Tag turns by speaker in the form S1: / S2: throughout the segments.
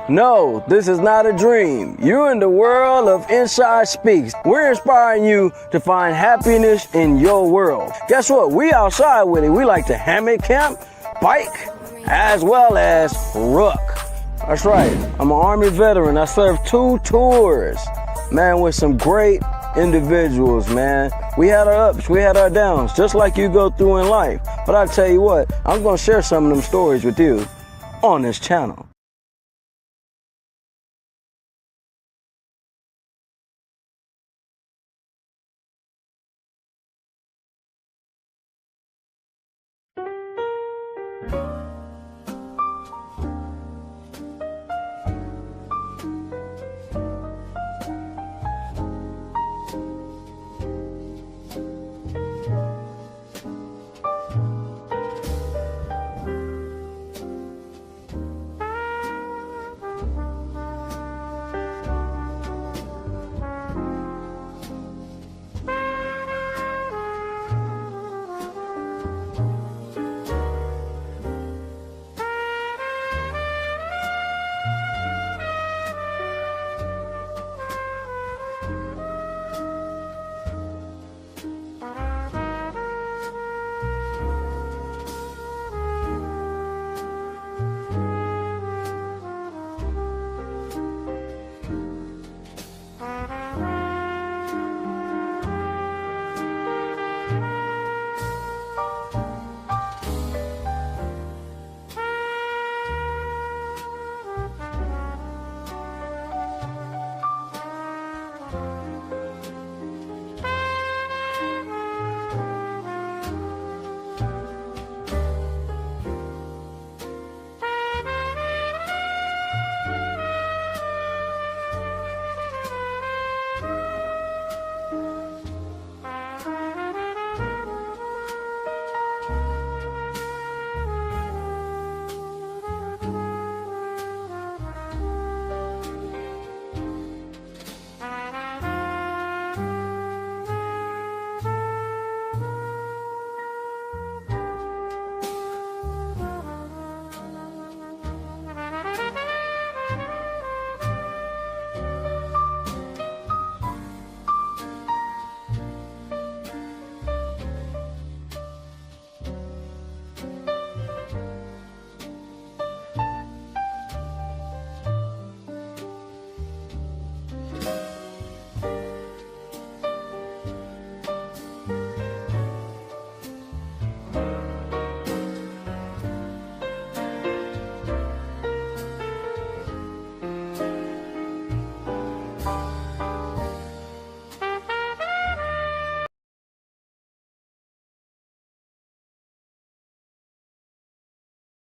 S1: No, this is not a dream. You're in the world of Inside Speaks. We're inspiring you to find happiness in your world. Guess what? We outside with it. We like to hammock camp, bike, as well as rook. That's right. I'm an Army veteran. I served 2 tours, man, with some great individuals, man. We had our ups, we had our downs, just like you go through in life. But I tell you what, I'm going to share some of them stories with you on this channel.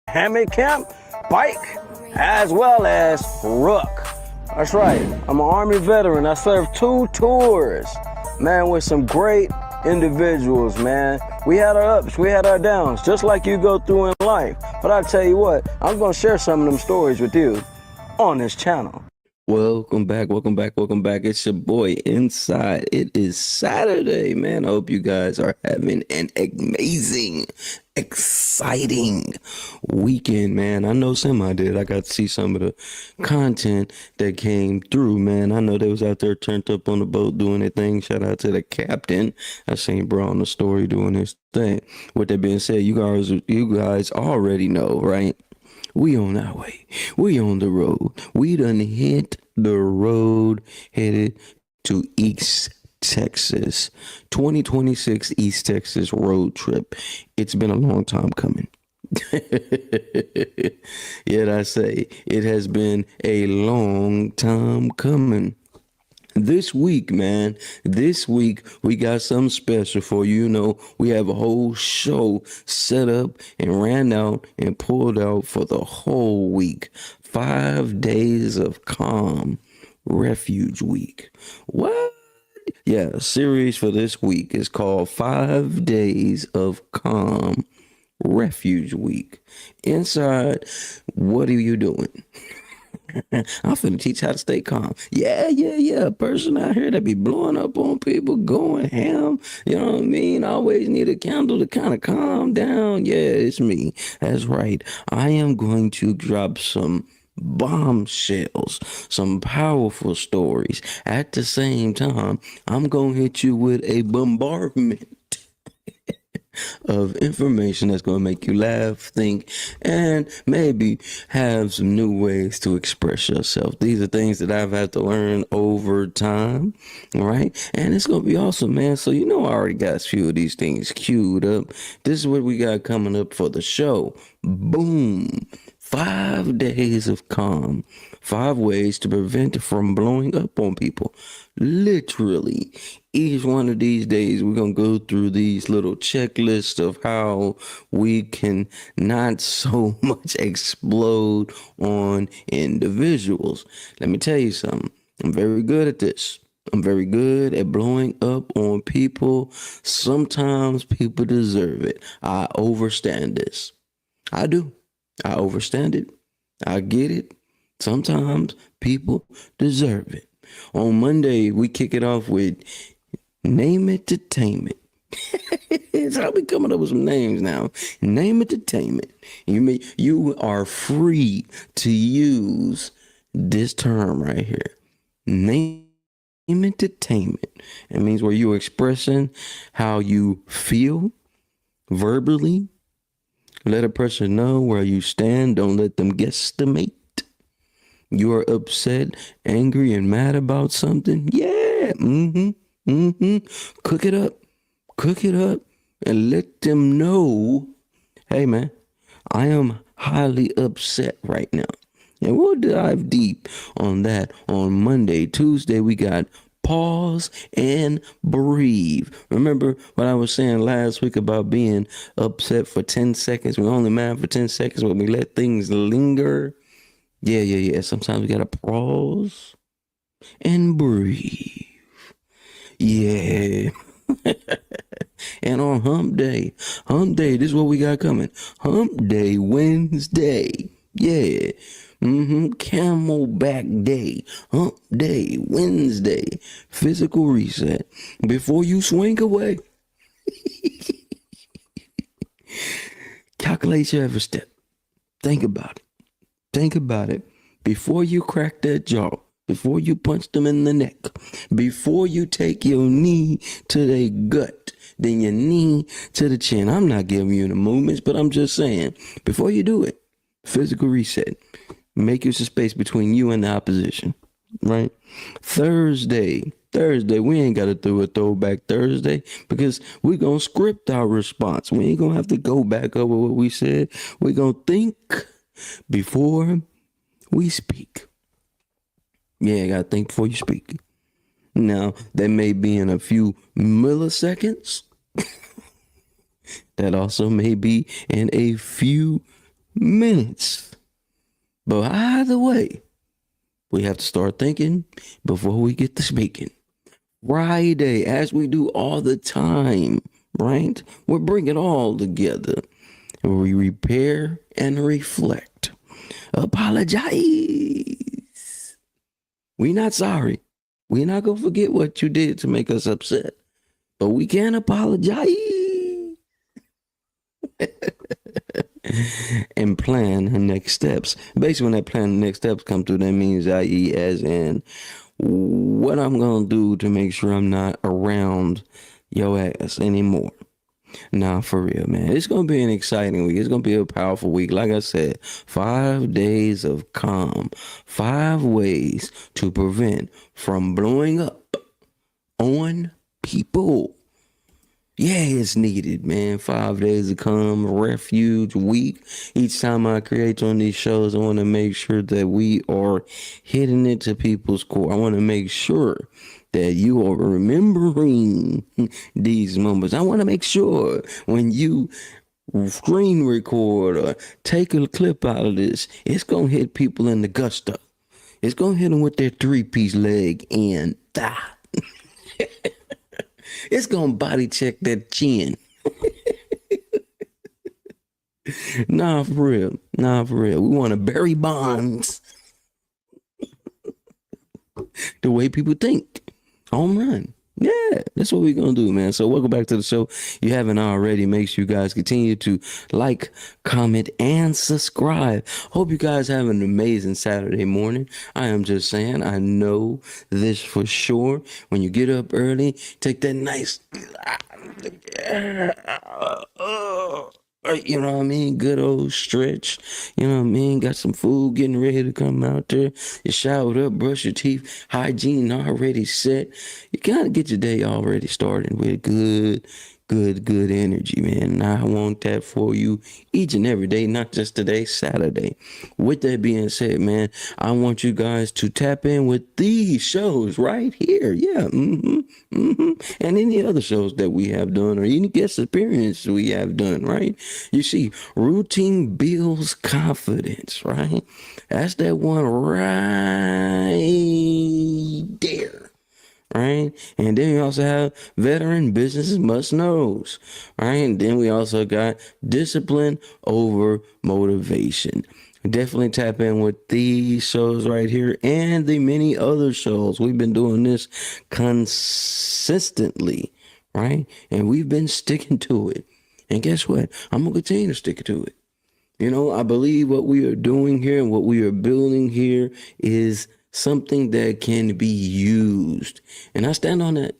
S1: Hammock camp, bike, as well as rook. That's right. I'm an Army veteran. I served 2 tours, man, with some great individuals, man. We had our ups, we had our downs, just like you go through in life. But I tell you what, I'm going to share some of them stories with you on this channel.
S2: Welcome back. It's your boy Inside. It is Saturday, man. I hope you guys are having an amazing, exciting weekend, man. I know some I did. I got to see some of the content that came through, man. I know they was out there turned up on the boat doing their thing. Shout out to the captain. I seen bro on the story doing his thing. With that being said, you guys already know, right? We on our way. We on the road. We done hit the road headed to East Texas. 2026 East Texas road trip. It's been a long time coming. Yet I say it has been a long time coming. This week, man, we got something special for you. You know, we have a whole show set up and ran out and pulled out for the whole week. 5 days of calm, refuge week. What? Yeah, series for this week is called 5 Days of Calm, Refuge Week. Inside, what are you doing? I'm finna teach how to stay calm. Yeah. A person out here that be blowing up on people, going ham. You know what I mean? Always need a candle to kind of calm down. Yeah, it's me. That's right. I am going to drop some bombshells, some powerful stories. At the same time, I'm going to hit you with a bombardment of information that's going to make you laugh, think, and maybe have some new ways to express yourself. These are things that I've had to learn over time, right? And it's going to be awesome, man. So, I already got a few of these things queued up. This is what we got coming up for the show. Boom. 5 days of calm. 5 ways to prevent from blowing up on people. Literally, each one of these days, we're going to go through these little checklists of how we can not so much explode on individuals. Let me tell you something. I'm very good at this. I'm very good at blowing up on people. Sometimes people deserve it. I overstand this. I do. I overstand it. I get it. Sometimes people deserve it. On Monday, we kick it off with Name It to Tame It. So I'll be coming up with some names now. Name It to Tame It. You are free to use this term right here. Name It to Tame It. It means where you're expressing how you feel verbally. Let a person know where you stand. Don't let them guesstimate. You are upset, angry, and mad about something. Yeah. Cook it up. Cook it up and let them know, hey, man, I am highly upset right now. And we'll dive deep on that on Monday. Tuesday, we got pause and breathe. Remember what I was saying last week about being upset for 10 seconds? We're only mad for 10 seconds when we let things linger. Yeah. Sometimes we got to pause and breathe. Yeah. And on hump day, this is what we got coming. Hump day Wednesday. Yeah. Camelback day. Hump day Wednesday. Physical reset. Before you swing away. Calculate your every step. Think about it. Think about it. Before you crack that jaw, before you punch them in the neck, before you take your knee to their gut, then your knee to the chin. I'm not giving you the movements, but I'm just saying, before you do it, physical reset. Make you some space between you and the opposition, right? Thursday, we ain't got to do a throwback Thursday because we're going to script our response. We ain't going to have to go back over what we said. We're going to think before we speak. Yeah, you got to think before you speak. Now, that may be in a few milliseconds. That also may be in a few minutes. But either way, we have to start thinking before we get to speaking. Friday, as we do all the time, right? We're bringing it all together. We repair and reflect. Apologize. We're not sorry. We're not going to forget what you did to make us upset. But we can apologize. And plan the next steps. Basically, when that plan the next steps come through, that means i.e. as in what I'm going to do to make sure I'm not around your ass anymore. Nah, for real, man. It's going to be an exciting week. It's going to be a powerful week. Like I said, 5 days of calm. 5 ways to prevent from blowing up on people. Yeah, it's needed, man. 5 days of calm, refuge week. Each time I create on these shows, I want to make sure that we are hitting it to people's core. I want to make sure that you are remembering these moments. I want to make sure when you screen record or take a clip out of this, it's going to hit people in the gusto. It's going to hit them with their 3-piece leg and thigh. It's going to body check that chin. Nah, for real. We want to bury bonds. The way people think. Home run. Yeah. Yeah, that's what we're gonna do, man. So welcome back to the show. If you haven't already, make sure you guys continue to like, comment, and subscribe. Hope you guys have an amazing Saturday morning. I am just saying, I know this for sure. When you get up early, take that nice you know what I mean? Good old stretch. You know what I mean? Got some food getting ready to come out there. You showered up, brush your teeth, hygiene already set. You gotta get your day already started with good energy, man. And I want that for you each and every day, not just today, Saturday. With that being said, man, I want you guys to tap in with these shows right here. Yeah. And any other shows that we have done or any guest appearance we have done, right? You see, routine builds confidence, right? That's that one right there. Right. And then we also have veteran businesses must knows. Right. And then we also got discipline over motivation. Definitely tap in with these shows right here and the many other shows. We've been doing this consistently. Right. And we've been sticking to it. And guess what? I'm going to continue to stick to it. You know, I believe what we are doing here and what we are building here is something that can be used. And I stand on that.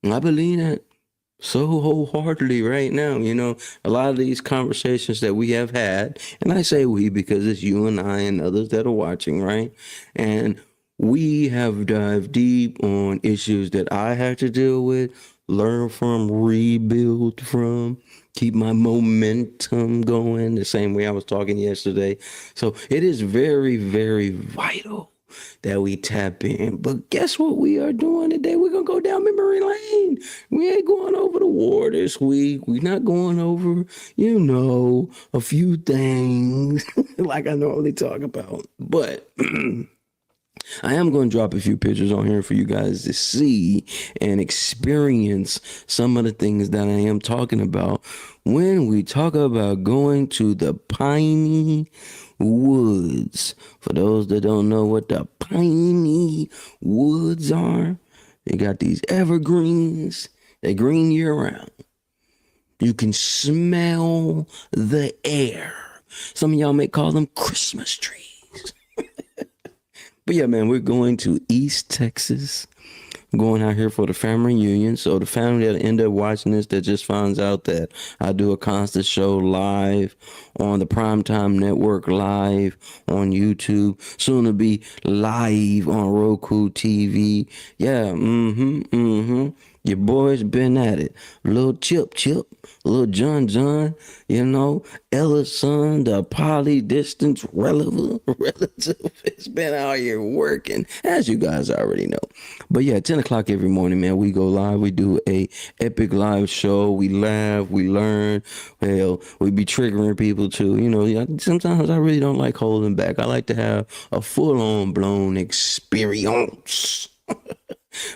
S2: I believe that so wholeheartedly right now. You know, a lot of these conversations that we have had, and I say we because it's you and I and others that are watching, right? And we have dived deep on issues that I had to deal with, learn from, rebuild from, keep my momentum going the same way I was talking yesterday. So it is very, very vital that we tap in. But guess what we are doing today? We're going to go down memory lane. We ain't going over the war this week. We're not going over, you know, a few things like I normally talk about. But I am going to drop a few pictures on here for you guys to see and experience some of the things that I am talking about when we talk about going to the piney woods. For those that don't know what the piney woods are, they got these evergreens. They green year round. You can smell the air. Some of y'all may call them Christmas trees. But yeah, man, we're going to East Texas. Going out here for the family reunion. So the family that end up watching this that just finds out that I do a constant show live on the Primetime Network, live on YouTube, soon to be live on Roku TV. Yeah, your boy's been at it. Little Chip, little John, you know, Ella's son, the poly distance relative has been out here working, as you guys already know. But yeah, 10 o'clock every morning, man, we go live. We do a epic live show. We laugh, we learn. Hell, we be triggering people too. You know, sometimes I really don't like holding back. I like to have a full-on blown experience.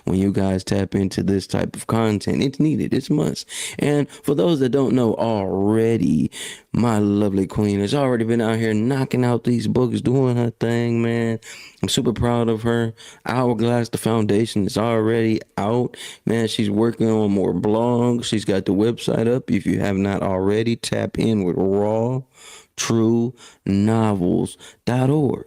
S2: When you guys tap into this type of content, it's needed, it's must. And for those that don't know already, my lovely queen has already been out here knocking out these books, doing her thing, man. I'm super proud of her. Hourglass, the foundation, is already out, man. She's working on more blogs. She's got the website up. If you have not already, tap in with rawtruenovels.org.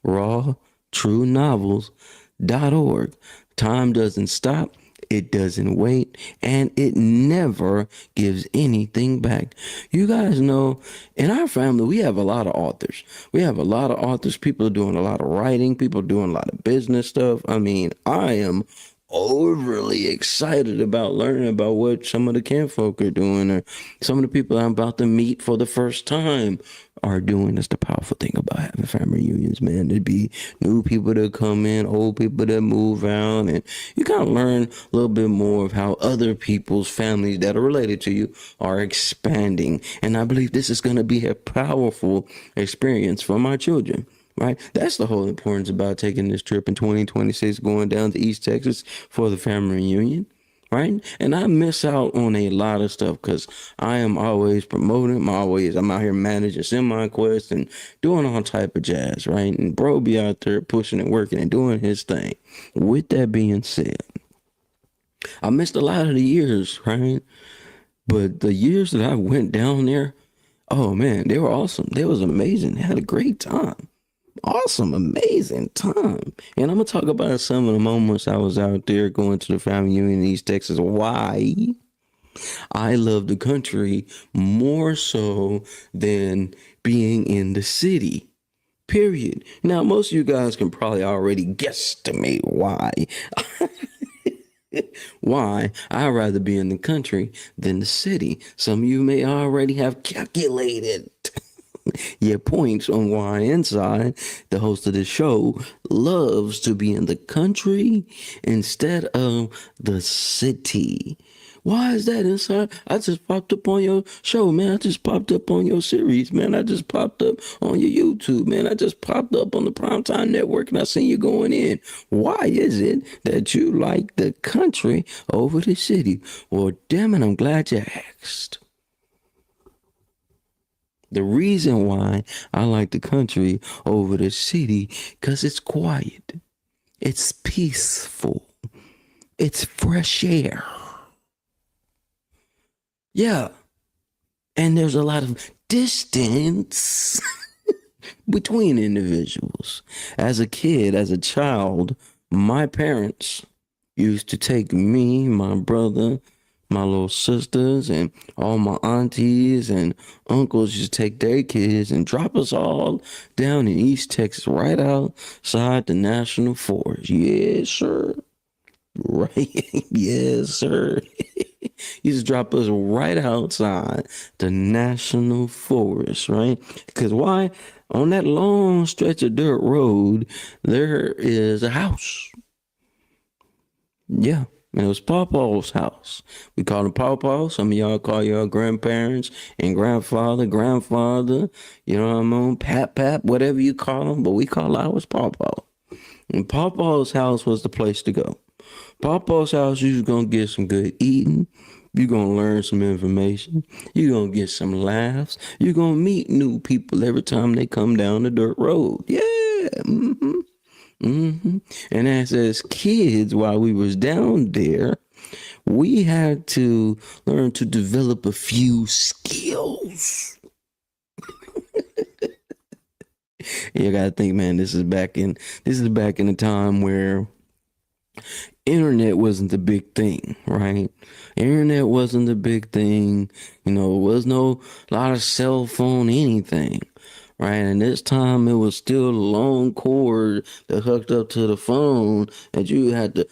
S2: rawtruenovels.org. Time doesn't stop, it doesn't wait, and it never gives anything back. You guys know, in our family, we have a lot of authors. People are doing a lot of writing. People are doing a lot of business stuff. I mean, I am overly excited about learning about what some of the kinfolk are doing, or some of the people I'm about to meet for the first time are doing. That's the powerful thing about having family reunions, man. There'd be new people that come in, old people that move out, and you kind of learn a little bit more of how other people's families that are related to you are expanding. And I believe this is going to be a powerful experience for my children. Right? That's the whole importance about taking this trip in 2026, going down to East Texas for the family reunion. Right? And I miss out on a lot of stuff because I am always promoting, I'm out here managing SemiQuest and doing all type of jazz, right? And bro be out there pushing and working and doing his thing. With that being said, I missed a lot of the years, right? But the years that I went down there, oh man, they were awesome. They was amazing. Had a great time. Awesome, amazing time. And I'm gonna talk about some of the moments I was out there going to the family reunion in East Texas. Why I love the country more so than being in the city. Period. Now, most of you guys can probably already guesstimate why. Why I'd rather be in the country than the city. Some of you may already have calculated your points on why Inside, the host of the show, loves to be in the country instead of the city. Why is that, Inside? I just popped up on your show, man. I just popped up on your series, man. I just popped up on your YouTube, man. I just popped up on the Primetime Network and I seen you going in. Why is it that you like the country over the city? Well, damn it, I'm glad you asked. The reason why I like the country over the city, because it's quiet, it's peaceful, it's fresh air. Yeah. And there's a lot of distance between individuals. As a kid, as a child, my parents used to take me, my brother, my little sisters, and all my aunties and uncles used to take their kids and drop us all down in East Texas, right outside the National Forest. Yes, sir. Right. Yes, sir. You just drop us right outside the National Forest, right? Because why? On that long stretch of dirt road, there is a house. Yeah. And it was Pawpaw's house. We call him Pawpaw. Some of y'all call your grandparents and grandfather, you know what I mean? Pap, whatever you call them. But we call ours Pawpaw. And Pawpaw's house was the place to go. Pawpaw's house, you're going to get some good eating. You're going to learn some information. You're going to get some laughs. You're going to meet new people every time they come down the dirt road. Yeah. Mm-hmm. Mm-hmm. And as kids, while we was down there, we had to learn to develop a few skills. You got to think, man, this is back in the time where internet wasn't the big thing, right? Internet wasn't the big thing. You know, there was no lot of cell phone anything, right? And this time it was still a long cord that hooked up to the phone and you had to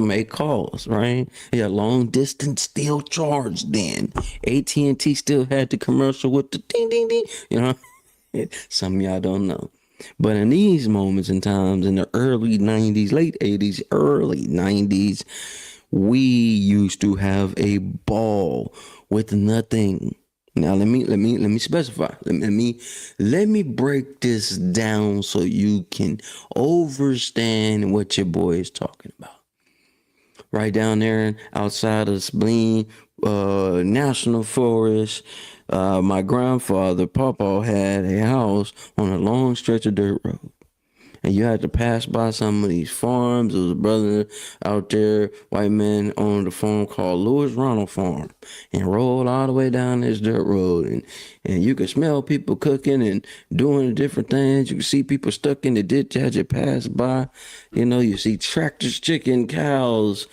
S2: make calls, right? Yeah, long distance still charged then. AT&T still had the commercial with the ding, ding, ding, you know? Some of y'all don't know. But in these moments and times in the early 90s, late 80s, early 90s, we used to have a ball with nothing. Now let me specify. Let me break this down so you can understand what your boy is talking about. Right down there outside of Spleen National Forest, my grandfather, Pawpaw, had a house on a long stretch of dirt road. And you had to pass by some of these farms. There was a brother out there, white man, owned a farm called Lewis Ronald Farm, and rolled all the way down this dirt road. And you could smell people cooking and doing different things. You could see people stuck in the ditch as you pass by. You know, you see tractors, chicken, cows,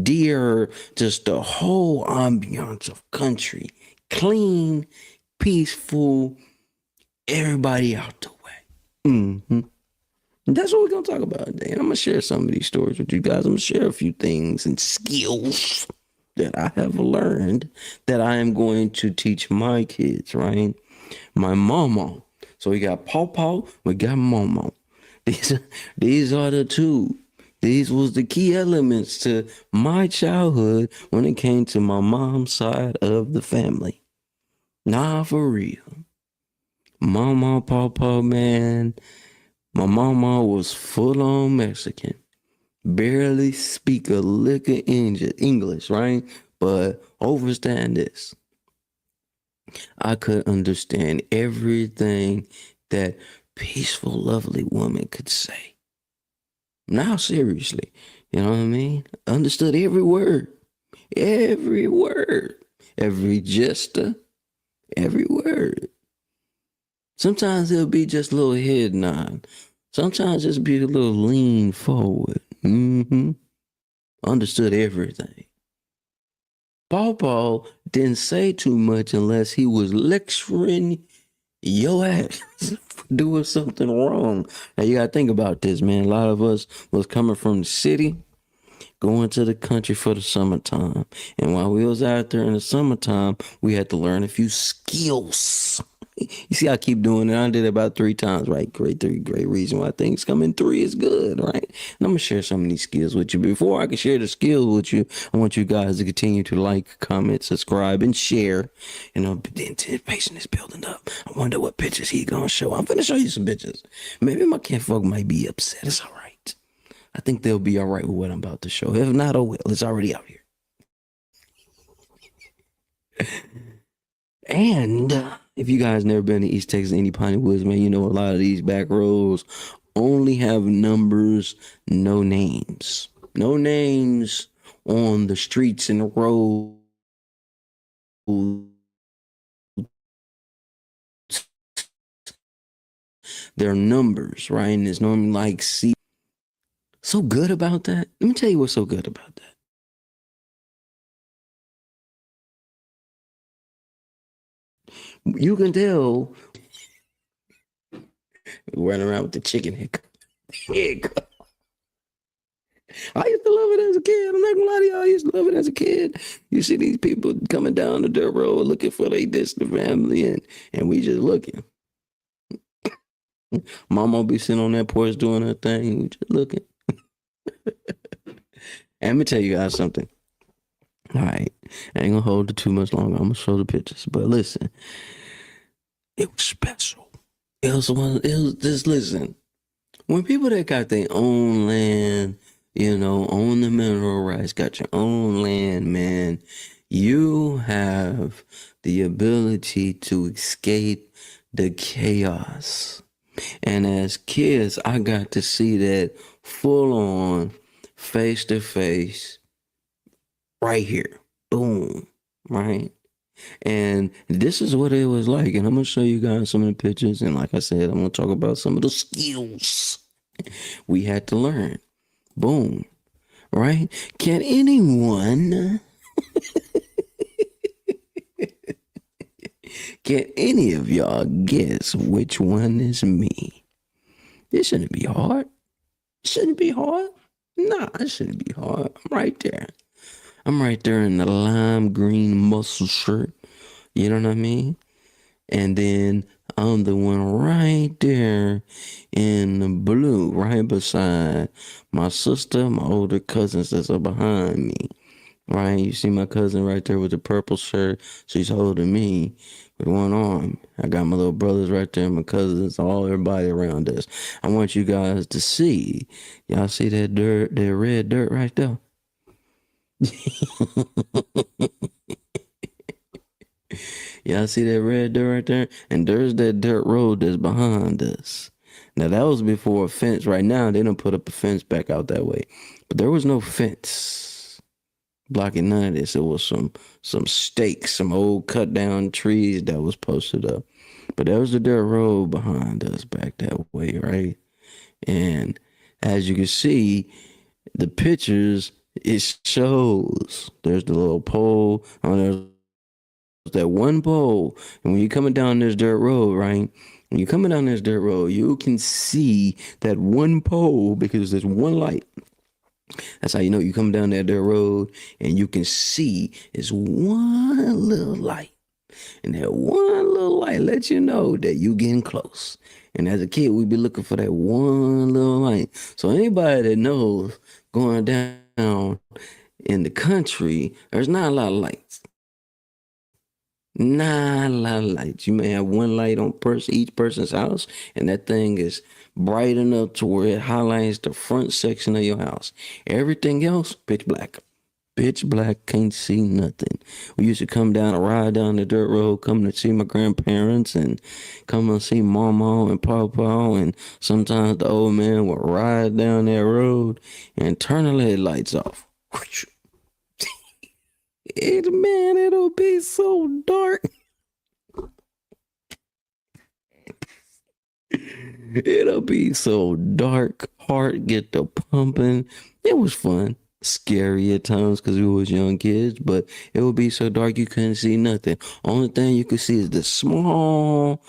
S2: deer, just the whole ambiance of country. Clean, peaceful, everybody out the way. Mm-hmm. That's what we're going to talk about today. And I'm going to share some of these stories with you guys. I'm going to share a few things and skills that I have learned that I am going to teach my kids, right? My mama. So we got Pawpaw, we got Mama. These are the two. These was the key elements to my childhood when it came to my mom's side of the family. Nah, for real. Mama, Pawpaw, man. My mama was full-on Mexican. Barely speak a lick of English, right? But understand this. I could understand everything that peaceful, lovely woman could say. Now, seriously, You know what I mean? Understood every word, every word, every gesture, every word. Sometimes it'll be just a little head nod. Sometimes just be a little lean forward. Understood everything. Paw didn't say too much unless he was lecturing your ass for doing something wrong. Now you gotta think about this, man. A lot of us was coming from the city, going to the country for the summertime. And while we was out there in the summertime, we had to learn a few skills. You see, I keep doing it. I did it about 3 times, right? Great reason why things come in 3 is good, right? And I'm gonna share some of these skills with you. Before I can share the skills with you, I want you guys to continue to like, comment, subscribe, and share. You know, the anticipation is building up. I wonder what pictures he gonna show. I'm gonna show you some pictures. Maybe my kinfolk might be upset. It's all right. I think they'll be all right with what I'm about to show. If not, oh well. It's already out here. And if you guys never been to East Texas, any Piney Woods, man, you know a lot of these back roads only have numbers, no names. No names on the streets and the roads. They're numbers, right? And it's normally like C. So good about that. Let me tell you what's so good about that. You can tell running around with the chicken head. I used to love it as a kid. I'm not gonna lie to y'all. I used to love it as a kid. You see these people coming down the dirt road looking for their distant family, and we just looking. Mama be sitting on that porch doing her thing. We just looking. And let me tell you guys something. All right, I ain't gonna hold it too much longer. I'm gonna show the pictures. But listen, it was special. It was just listen. When people that got their own land, you know, own the mineral rights, got your own land, man, you have the ability to escape the chaos. And as kids, I got to see that full on, face to face, right here. Boom. Right? And this is what it was like. And I'm going to show you guys some of the pictures. And like I said, I'm going to talk about some of the skills we had to learn. Boom. Right? Can anyone, can any of y'all guess which one is me? This shouldn't be hard. Shouldn't be hard. Nah, it shouldn't be hard. I'm right there. I'm right there in the lime green muscle shirt. You know what I mean? And then I'm the one right there in the blue, right beside my sister, my older cousins that's are behind me. Right? You see my cousin right there with the purple shirt. She's holding me with one arm. I got my little brothers right there, my cousins, everybody around us. I want you guys to see. Y'all see that dirt, that red dirt right there? Y'all see that red dirt right there? And there's that dirt road that's behind us. Now that was before a fence. Right now they don't put up a fence back out that way. But there was no fence blocking none of this. It was some stakes, some old cut down trees that was posted up. But there was the dirt road behind us back that way, right? And as you can see, the pictures, it shows there's the little pole, and there's that one pole. And when you're coming down this dirt road, right? When you're coming down this dirt road, you can see that one pole because there's one light. That's how you know you come down that dirt road and you can see it's one little light. And that one little light lets you know that you getting close. And as a kid, we'd be looking for that one little light. So anybody that knows going down in the country, there's not a lot of lights. Not a lot of lights. You may have one light on each person's house, and that thing is bright enough to where it highlights the front section of your house. Everything else, pitch black. Pitch black, can't see nothing. We used to come down and ride down the dirt road, come to see my grandparents and come and see Mama and Papa. And sometimes the old man would ride down that road and turn the headlights off. Man, it'll be so dark. It'll be so dark. Heart get to pumping. It was fun. Scary at times because we was young kids, but it would be so dark you couldn't see nothing. Only thing you could see is the small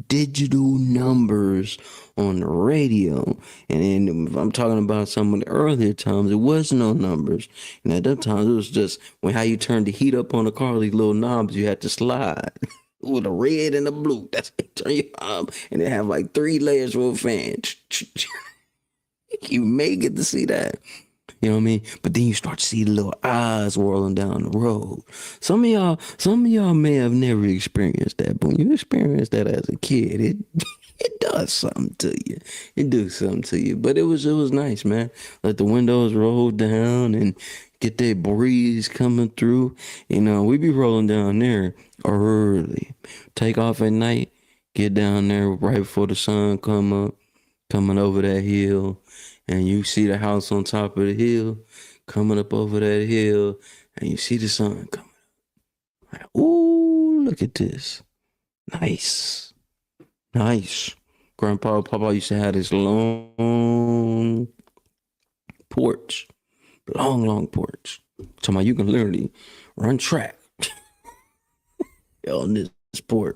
S2: digital numbers on the radio. And then if I'm talking about some of the earlier times, it was no numbers. And at that time, it was just when how you turned the heat up on the car, these little knobs you had to slide. With a red and a blue. That's turn you up. And they have like 3 layers of a fan. You may get to see that. You know what I mean? But then you start to see the little eyes whirling down the road. Some of y'all may have never experienced that, but when you experience that as a kid, it does something to you. It do something to you. But it was nice, man. Let the windows roll down and get that breeze coming through. You know, we be rolling down there early. Take off at night, get down there right before the sun come up, coming over that hill. And you see the house on top of the hill, coming up over that hill, and you see the sun coming up. Like, ooh, look at this. Nice. Nice. Grandpa and Papa used to have this long porch. Long porch. Talking about you can literally run track on this porch.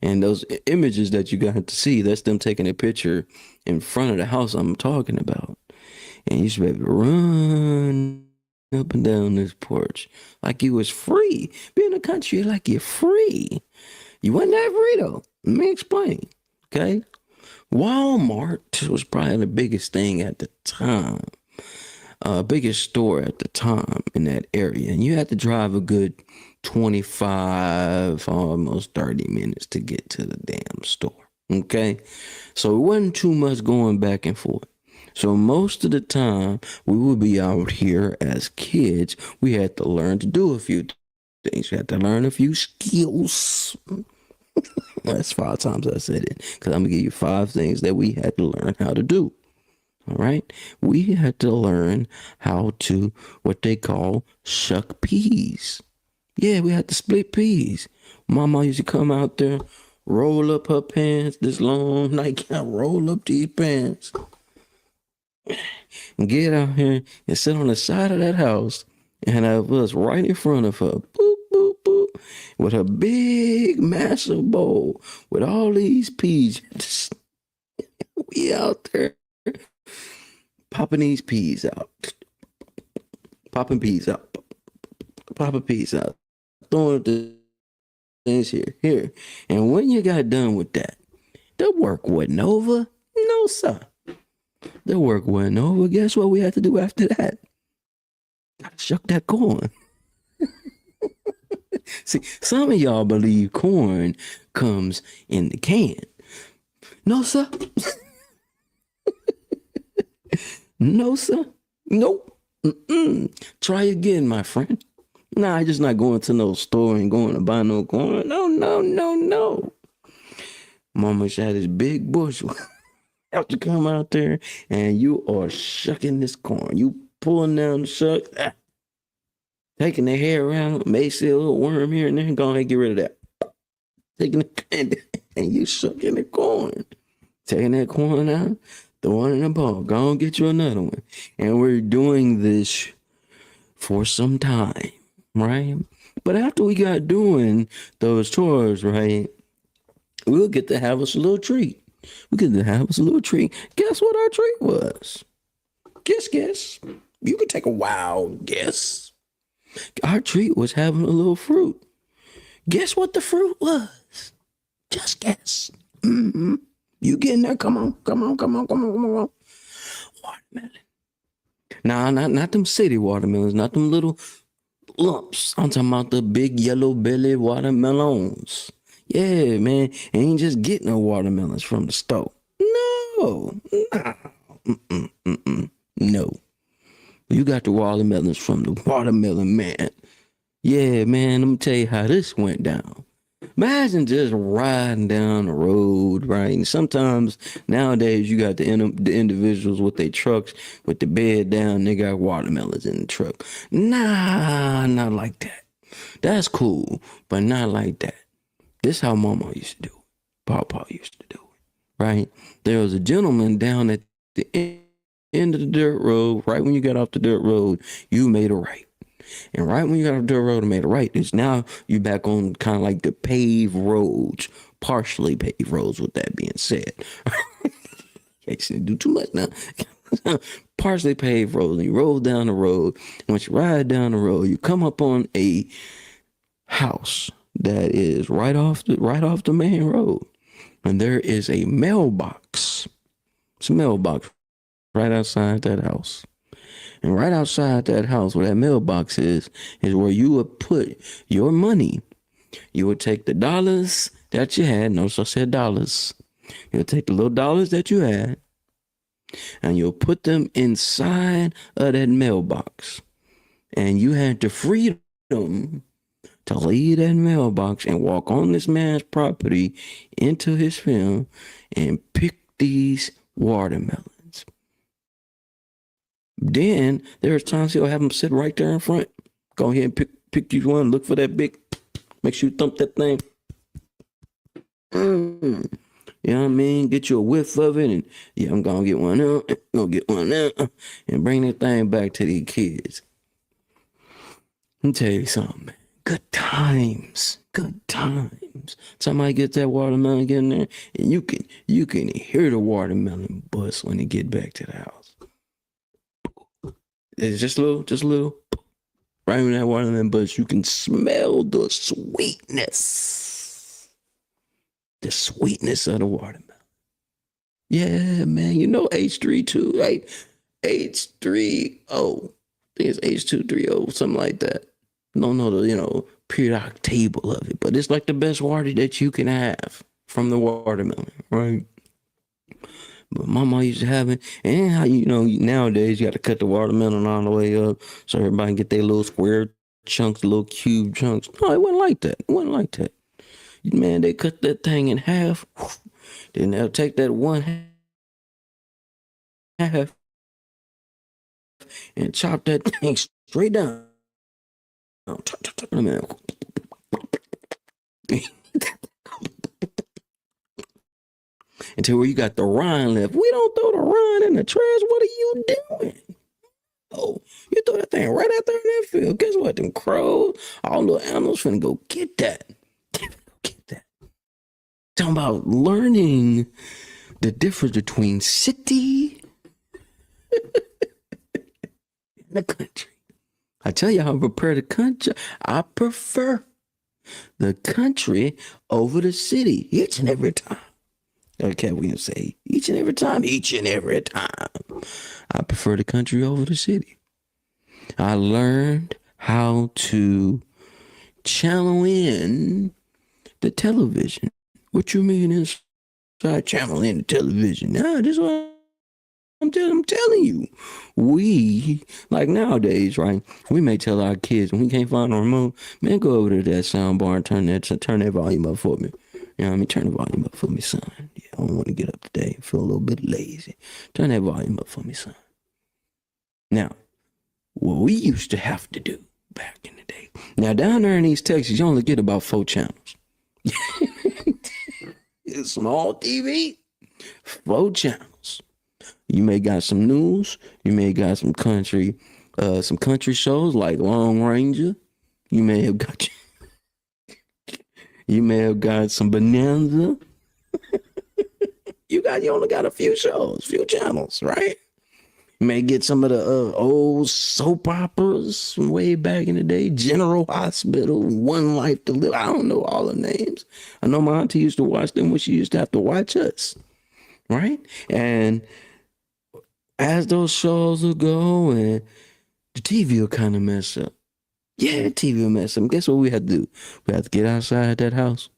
S2: And those images that you got to see, that's them taking a picture in front of the house I'm talking about. And you should be able to run up and down this porch like you was free. Be in the country like you're free. You wasn't that free though. Let me explain. Okay? Walmart was probably the biggest thing at the time. Biggest store at the time in that area. And you had to drive a good 25, almost 30 minutes to get to the damn store. Okay? So it wasn't too much going back and forth. So most of the time we would be out here as kids. We had to learn to do a few things. We had to learn a few skills. That's 5 times I said it. Because I'm going to give you 5 things that we had to learn how to do. All right. We had to learn how to what they call shuck peas. Yeah, we had to split peas. Mama used to come out there, roll up her pants, this long nightgown, roll up these pants, and get out here and sit on the side of that house and have us right in front of her, boop, boop, boop, with a big, massive bowl with all these peas. We out there. Popping these peas out. Popping peas out. Popping peas out. Throwing the things here. And when you got done with that, the work wasn't over. No, sir. The work wasn't over. Guess what we had to do after that? Gotta shuck that corn. See, some of y'all believe corn comes in the can. No, sir. No, sir. Nope. Try again, my friend. Nah, I just not going to no store and going to buy no corn. No. Mama had this big bush. Have to come out there and you are shucking this corn. You pulling down the shuck, taking the hair around, may see a little worm here and there, go ahead and get rid of that. Taking it and you shucking the corn. Taking that corn out. The one in the bowl. Go and get you another one. And we're doing this for some time, right? But after we got doing those chores, right, we'll get to have us a little treat. We get to have us a little treat. Guess what our treat was? Guess. You can take a wild guess. Our treat was having a little fruit. Guess what the fruit was? Just guess. Mm-hmm. You get in there? Come on. Watermelon. Nah, not them city watermelons, not them little lumps. I'm talking about the big yellow belly watermelons. Yeah, man. Ain't just getting no watermelons from the store. No. No. You got the watermelons from the Watermelon Man. Yeah, man, let me tell you how this went down. Imagine just riding down the road, right? And sometimes nowadays you got the individuals with their trucks with the bed down, they got watermelons in the truck. Nah, not like that. That's cool, but not like that. This how Mama used to do it. Papa used to do it, right? There was a gentleman down at the end of the dirt road. Right when you got off the dirt road, you made a right. And right when you got off the dirt road and made a right, it's now you back on kind of like the paved roads, partially paved roads, with that being said. Can't do too much now. Partially paved roads. And you roll down the road. And once you ride down the road, you come up on a house that is right off the main road. And there is a mailbox. It's a mailbox right outside that house. And right outside that house, where that mailbox is where you would put your money. You would take the dollars that you had. Notice I said dollars. You would take the little dollars that you had, and you'll put them inside of that mailbox. And you had the freedom to leave that mailbox and walk on this man's property into his field and pick these watermelons. Then there's times he'll have them sit right there in front. Go ahead and pick you one. Look for that big. Make sure you thump that thing. You know what I mean? Get you a whiff of it, and yeah, I'm gonna get one out. Gonna get one out, and bring that thing back to these kids. Let me tell you something, man. Good times. Good times. Somebody get that watermelon in there, and you can hear the watermelon bust when they get back to the house. It's just a little. Right when that watermelon bust, you can smell the sweetness. The sweetness of the watermelon. Yeah, man. You know H32, right? H30. I think it's H230, something like that. Don't know the, periodic table of it, but it's like the best water that you can have from the watermelon, right? But Mama used to have it. And how nowadays you got to cut the watermelon all the way up so everybody can get their little square chunks, little cube chunks. No, it wasn't like that. It wasn't like that. Man, they cut that thing in half. Then they'll take that one half and chop that thing straight down. Until where you got the rind left. We don't throw the rind in the trash. What are you doing? Oh, you throw that thing right out there in that field. Guess what? Them crows, all the animals finna go get that. Get that. Talking about learning the difference between city and the country. I tell you how I prepare the country. I prefer the country over the city each and every time. Okay, we can say each and every time. I prefer the country over the city. I learned how to channel in the television. What you mean inside channel in the television? Nah, this is what I'm telling you. We, like nowadays, right? We may tell our kids when we can't find a remote, man, go over to that sound bar and turn that volume up for me. You know what I mean? Turn the volume up for me, son. Yeah, I don't want to get up today. I feel a little bit lazy. Turn that volume up for me, son. Now, what we used to have to do back in the day. Now, down there in East Texas, you only get about 4 channels. It's small TV, 4 channels. You may got some news. You may got some country shows like Lone Ranger. You may have got some Bonanza. You only got a few shows, few channels, right? You may get some of the old soap operas from way back in the day. General Hospital, One Life to Live. I don't know all the names. I know my auntie used to watch them when she used to have to watch us, right? And as those shows will go, and the TV will kind of mess up. Yeah, the TV will mess up. Guess what we had to do? We had to get outside that house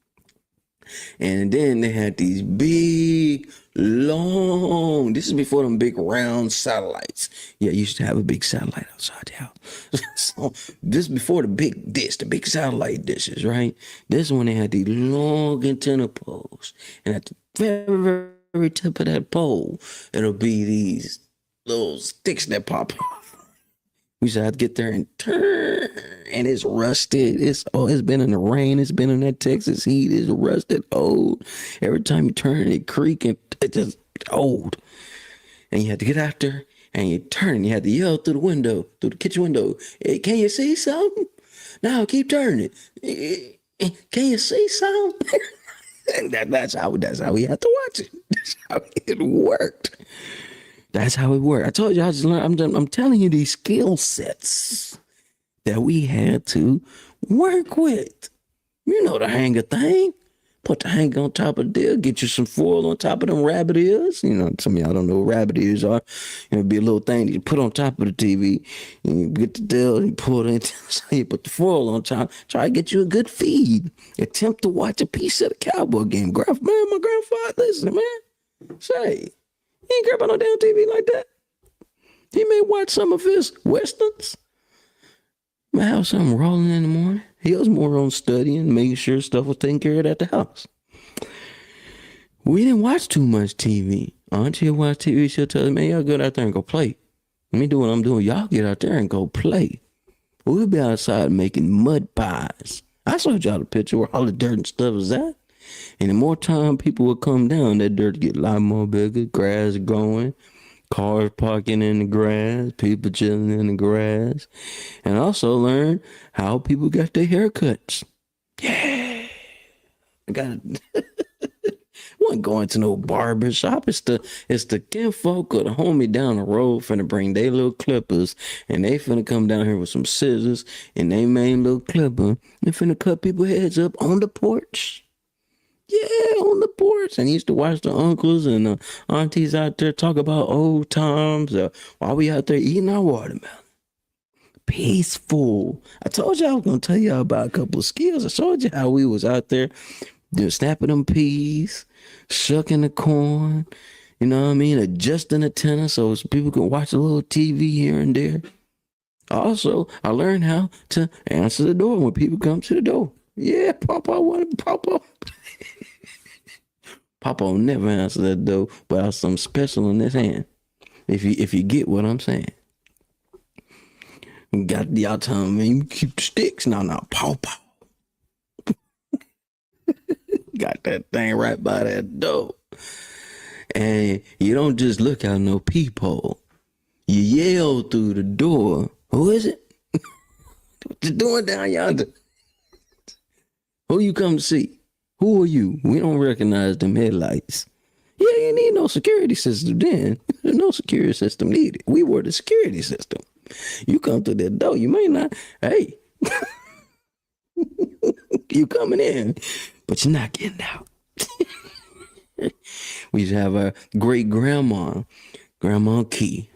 S2: And then they had these big, long, this is before them big round satellites. Yeah, you used to have a big satellite outside the house. So this before the big dish, the big satellite dishes, right? This one they had these long antenna poles. And at the very, very, very tip of that pole, it'll be these little sticks that pop off. We should have to get there and turn, and it's rusted. It's been in the rain. It's been in that Texas heat. It's rusted, old. Every time you turn, it creak and it just old. And you had to get out there and you turn. And you had to yell through the window, through the kitchen window. Hey, can you see something? Now keep turning. Can you see something? And that's how we had to watch it. That's how it worked. That's how it worked. I told you I just learned. I'm telling you these skill sets that we had to work with. You know the hanger thing. Put the hanger on top of the deal. Get you some foil on top of them rabbit ears. You know, some of y'all don't know what rabbit ears are. It'll be a little thing that you put on top of the TV. And you get the deal and you pull it in. So you put the foil on top. Try to get you a good feed. Attempt to watch a piece of the Cowboy game. My grandfather, listen, man. Say. He ain't care about no damn TV like that. He may watch some of his westerns. Might have something rolling in the morning. He was more on studying, making sure stuff was taken care of at the house. We didn't watch too much TV. Auntie watch TV, she'll tell me, man, y'all go out there and go play. Let me do what I'm doing. Y'all get out there and go play. We'll be outside making mud pies. I showed y'all the picture where all the dirt and stuff is at. And the more time people would come down, that dirt get a lot more bigger, grass growing, cars parking in the grass, people chilling in the grass. And also learn how people got their haircuts. Yeah. I got wasn't going to no barber shop. It's the kinfolk or the homie down the road finna bring their little clippers, and they finna come down here with some scissors and they main little clipper. They finna cut people's heads up on the porch. Yeah, on the porch. And he used to watch the uncles and the aunties out there talk about old times while we out there eating our watermelon. Peaceful. I told you I was going to tell y'all about a couple of skills. I showed you how we was out there snapping them peas, shucking the corn, you know what I mean, adjusting the antenna so people can watch a little TV here and there. Also, I learned how to answer the door when people come to the door. Yeah, Papa wanted Papa. Papa will never answer that door without something special in his hand. If you get what I'm saying. Got y'all telling me keep the sticks. No, Papa. Got that thing right by that door. And you don't just look out no peephole. You yell through the door. Who is it? What you doing down yonder? Who you come to see? Who are you? We don't recognize them headlights. Yeah, you need no security system then. There's no security system needed. We were the security system. You come through that door, you may not, hey, you coming in, but you're not getting out. We used to have our great grandma, Grandma Key.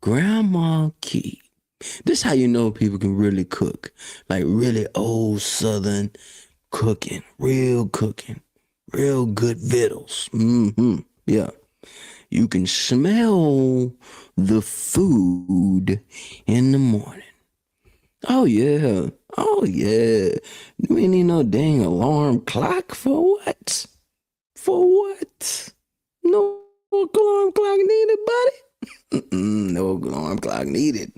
S2: Grandma Key. This is how you know people can really cook. Like really old Southern cooking. Real good victuals. Yeah. You can smell the food in the morning. Oh yeah. You ain't need no dang alarm clock for what? No alarm clock needed, buddy. No alarm clock needed.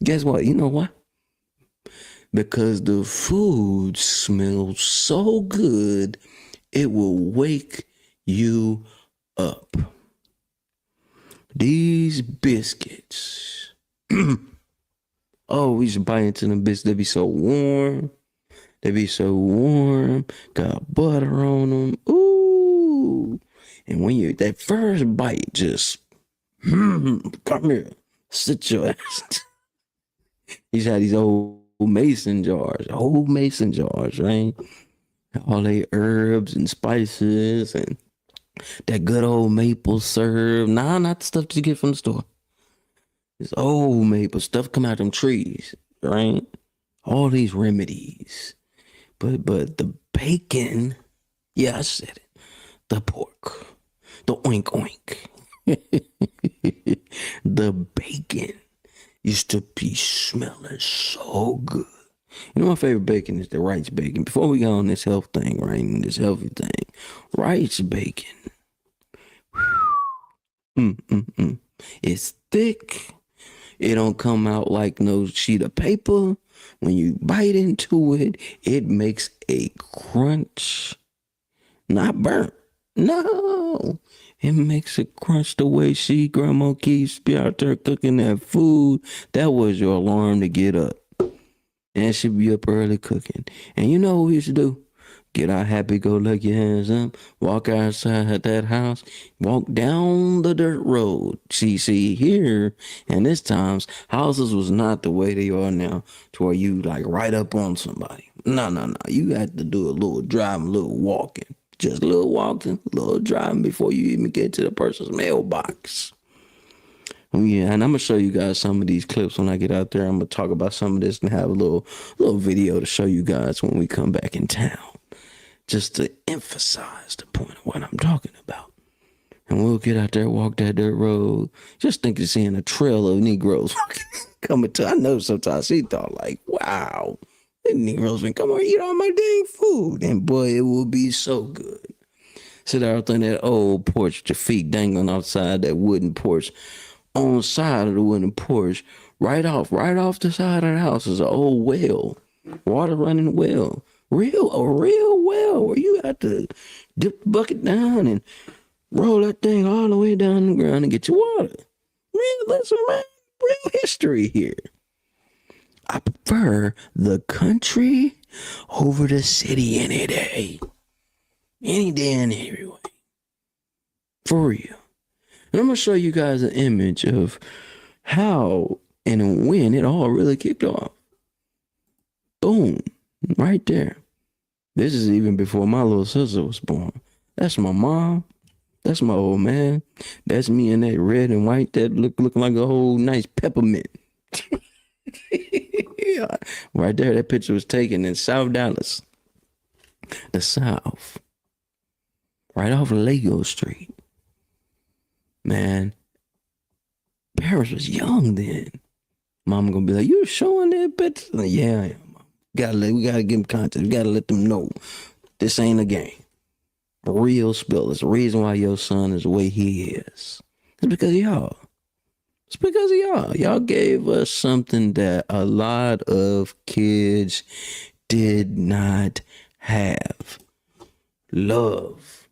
S2: Guess what? You know why? Because the food smells so good, it will wake you up. These biscuits. Oh, we should bite into them biscuits. They be so warm. Got butter on them. Ooh. And when that first bite just, come here, sit your ass. He's had these old mason jars, right? All they herbs and spices and that good old maple syrup. Nah, not the stuff that you get from the store. This old maple stuff come out them trees, right? All these remedies. But the bacon Yeah, I said it. The pork. The oink oink. The bacon used to be smelling so good. You know, my favorite bacon is the rice bacon. Before we go on this health thing, right? And this healthy thing, rice bacon. It's thick. It don't come out like no sheet of paper. When you bite into it, it makes a crunch. Not burnt. No. It makes a crunch the way Grandma keeps be out there cooking that food. That was your alarm to get up. And she'd be up early cooking. And you know what we used to do? Get our happy-go-lucky hands up, walk outside that house, walk down the dirt road. See, here, and this times, houses was not the way they are now, to where you like right up on somebody. No. You had to do a little driving, a little walking. Just a little walking, a little driving before you even get to the person's mailbox. Yeah, and I'm gonna show you guys some of these clips when I get out there. I'm gonna talk about some of this and have a little video to show you guys when we come back in town, just to emphasize the point of what I'm talking about. And we'll get out there, walk that dirt road. Just think of seeing a trail of Negroes coming to. I know sometimes she thought like, wow, the Negroes been coming here eat all my dang food, and boy, it will be so good. Sit out on that old porch, with your feet dangling outside that wooden porch. On the side of the wooden porch, right off the side of the house is an old well, water running well, a real well where you have to dip the bucket down and roll that thing all the way down the ground and get your water. Listen, man, real history here. I prefer the country over the city any day and every way, for real. And I'm going to show you guys an image of how and when it all really kicked off. Boom. Right there. This is even before my little sister was born. That's my mom. That's my old man. That's me in that red and white that looking like a whole nice peppermint. Yeah. Right there, that picture was taken in South Dallas. The South. Right off of Lego Street. Man, Paris was young then. Mama gonna be like, "You showing that bitch?" Like, yeah, I am. We gotta give them context. We gotta let them know this ain't a game. A real spill. It's the reason why your son is the way he is. It's because of y'all. It's because of y'all. Y'all gave us something that a lot of kids did not have. Love.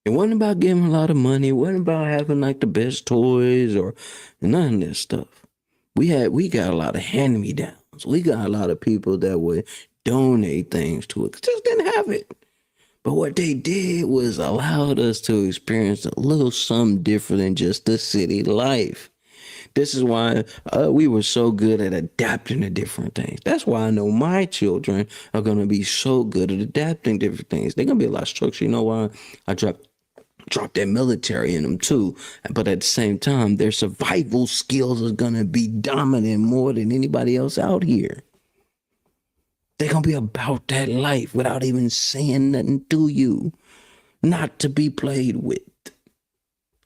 S2: It wasn't about giving a lot of money. It wasn't about having like the best toys or none of this stuff. We got a lot of hand-me-downs. We got a lot of people that would donate things to it. Just didn't have it. But what they did was allowed us to experience a little something different than just the city life. This is why we were so good at adapting to different things. That's why I know my children are going to be so good at adapting different things. They're going to be a lot structured. You know why? I dropped that military in them too. But at the same time, their survival skills are going to be dominant more than anybody else out here. They're going to be about that life without even saying nothing to you. Not to be played with.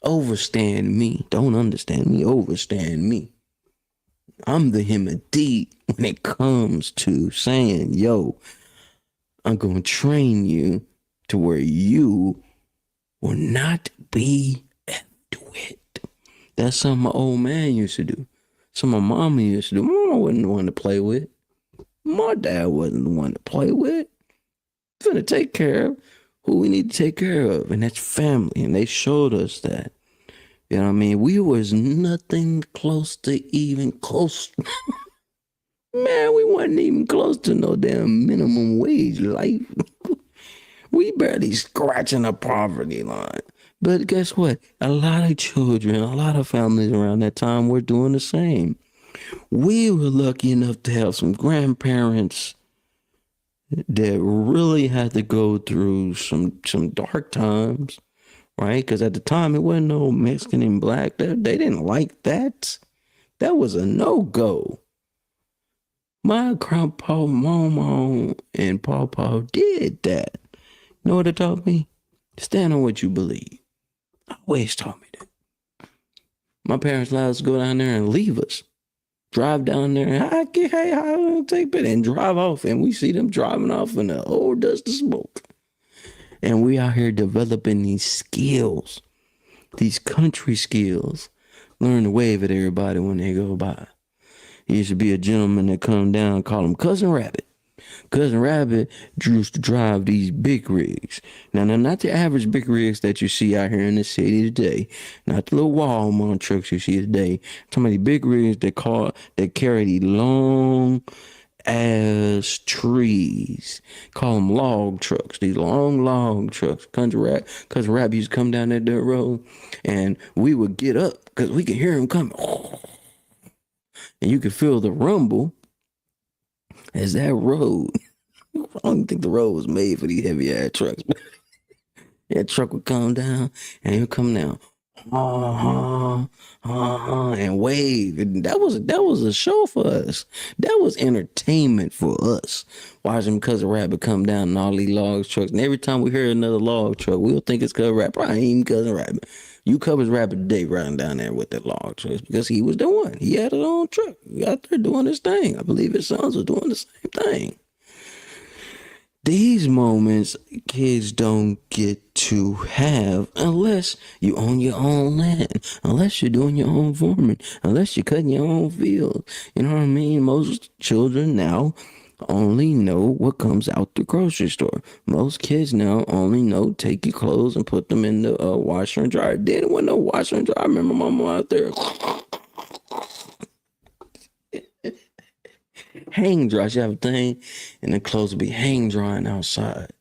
S2: Overstand me. Don't understand me. Overstand me. I'm the him of D when it comes to saying, yo, I'm going to train you to where you will not be effed with. That's something my old man used to do. Something my mama used to do. My mama wasn't the one to play with. My dad wasn't the one to play with. Finna take care of who we need to take care of, and that's family. And they showed us that. You know what I mean? We was nothing close to even close. Man, we wasn't even close to no damn minimum wage life. We barely scratching the poverty line. But guess what? A lot of children, a lot of families around that time were doing the same. We were lucky enough to have some grandparents that really had to go through some dark times, right? Because at the time, it wasn't no Mexican and black. They didn't like that. That was a no-go. My grandpa, mama, and pawpaw did that. Know what it taught me? Stand on what you believe. Always taught me that. My parents allowed us to go down there and leave us. Drive down there and I take it and drive off. And we see them driving off in the old dust of smoke. And we out here developing these skills, these country skills. Learn to wave at everybody when they go by. There used to be a gentleman that come down, call him Cousin Rabbit. Cousin Rabbit used to drive these big rigs. Now, not the average big rigs that you see out here in the city today. Not the little Walmart trucks you see today. Some of the big rigs that carry these long ass trees. Call them log trucks. These long log trucks. Cousin Rabbit used to come down that dirt road, and we would get up because we could hear him coming. And you could feel the rumble as that road. I don't think the road was made for these heavy ass trucks. That truck would come down and he'll come down. And wave. And that was a show for us. That was entertainment for us. Watching Cousin Rabbit come down in all these log trucks. And every time we hear another log truck, we'll think it's Cousin Rabbit. Probably ain't even Cousin Rabbit. You Cousin Rabbit today riding down there with that log truck because he was the one. He had his own truck. He out there doing his thing. I believe his sons were doing the same thing. These moments kids don't get to have unless you own your own land, unless you're doing your own farming, unless you're cutting your own field. You know what I mean? Most children now only know what comes out the grocery store. Most kids now only know take your clothes and put them in the washer and dryer. They didn't want no washer and dryer. I remember my mom out there hang dry. She have a thing, and the clothes would be hang drying outside.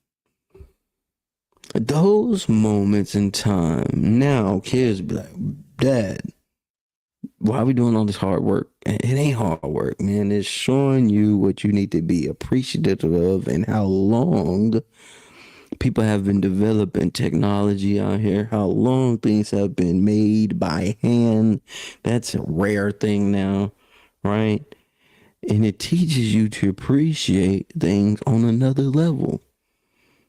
S2: Those moments in time, now kids be like, Dad, why are we doing all this hard work? It ain't hard work, man. It's showing you what you need to be appreciative of and how long people have been developing technology out here, how long things have been made by hand. That's a rare thing now, right? And it teaches you to appreciate things on another level.